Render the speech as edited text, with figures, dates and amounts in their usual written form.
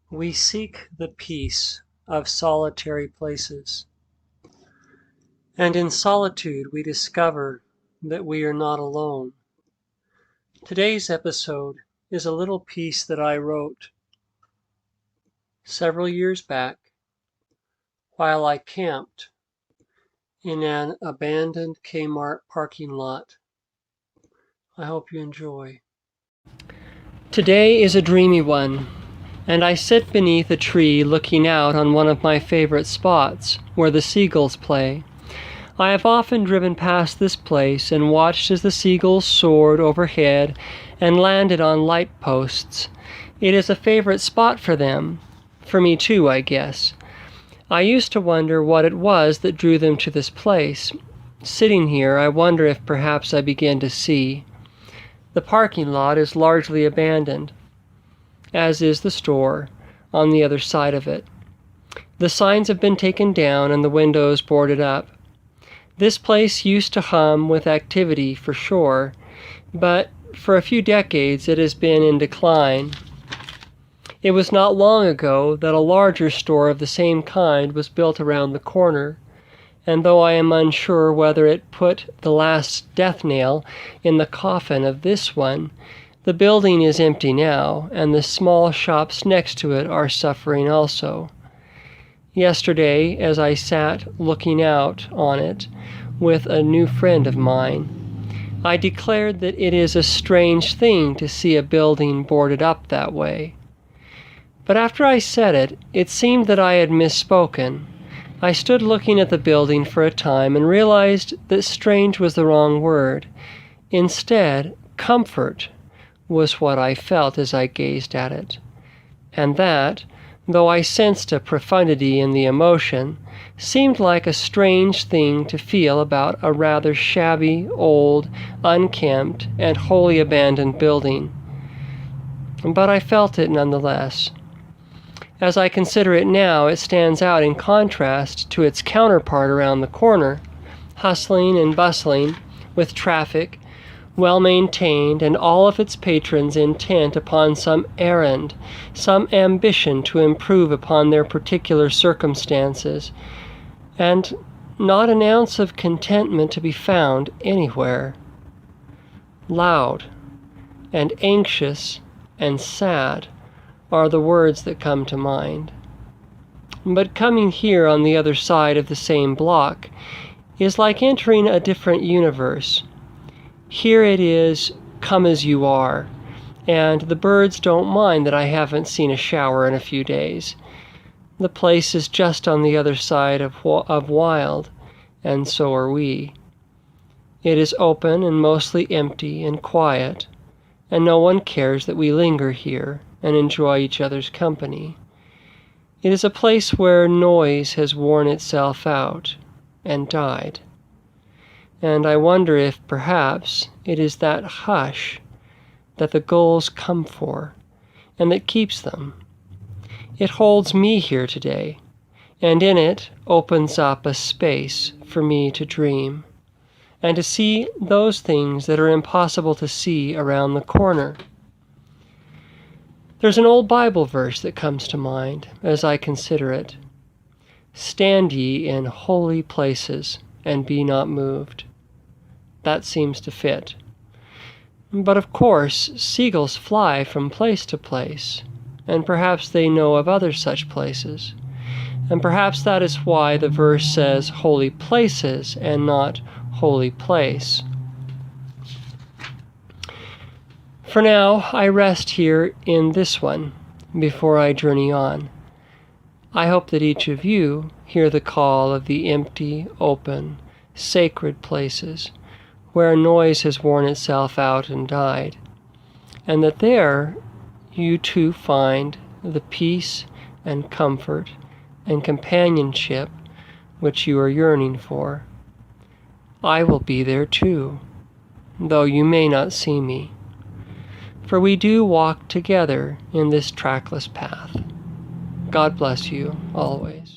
We seek the peace of solitary places, and in solitude we discover that we are not alone. Today's episode is a little piece that I wrote several years back while I camped in an abandoned K-Mart parking lot. I hope you enjoy. Today is a dreamy one, and I sit beneath a tree looking out on one of my favorite spots where the seagulls play. I have often driven past this place and watched as the seagulls soared overhead and landed on light posts. It is a favorite spot for them. For me too, I guess. I used to wonder what it was that drew them to this place. Sitting here, I wonder if perhaps I began to see. The parking lot is largely abandoned, as is the store on the other side of it. The signs have been taken down and the windows boarded up. This place used to hum with activity for sure, but for a few decades it has been in decline. It was not long ago that a larger store of the same kind was built around the corner, and though I am unsure whether it put the last death nail in the coffin of this one, the building is empty now, and the small shops next to it are suffering also. Yesterday, as I sat looking out on it with a new friend of mine, I declared that it is a strange thing to see a building boarded up that way. But after I said it, it seemed that I had misspoken. I stood looking at the building for a time and realized that strange was the wrong word. Instead, comfort was what I felt as I gazed at it. And that, though I sensed a profundity in the emotion, seemed like a strange thing to feel about a rather shabby, old, unkempt, and wholly abandoned building. But I felt it nonetheless. As I consider it now, it stands out in contrast to its counterpart around the corner, hustling and bustling, with traffic, well-maintained, and all of its patrons intent upon some errand, some ambition to improve upon their particular circumstances, and not an ounce of contentment to be found anywhere. Loud and anxious and sad are the words that come to mind. But coming here on the other side of the same block is like entering a different universe. Here it is, come as you are, and the birds don't mind that I haven't seen a shower in a few days. The place is just on the other side of wild, and so are we. It is open and mostly empty and quiet, and no one cares that we linger here and enjoy each other's company. It is a place where noise has worn itself out and died. And I wonder if perhaps it is that hush that the gulls come for and that keeps them. It holds me here today, and in it opens up a space for me to dream and to see those things that are impossible to see around the corner. There's an old Bible verse that comes to mind as I consider it. Stand ye in holy places and be not moved. That seems to fit. But of course, seagulls fly from place to place, and perhaps they know of other such places. And perhaps that is why the verse says holy places and not holy place. For now, I rest here in this one before I journey on. I hope that each of you hear the call of the empty, open, sacred places where noise has worn itself out and died, and that there you too find the peace and comfort and companionship which you are yearning for. I will be there too, though you may not see me. For we do walk together in this trackless path. God bless you always.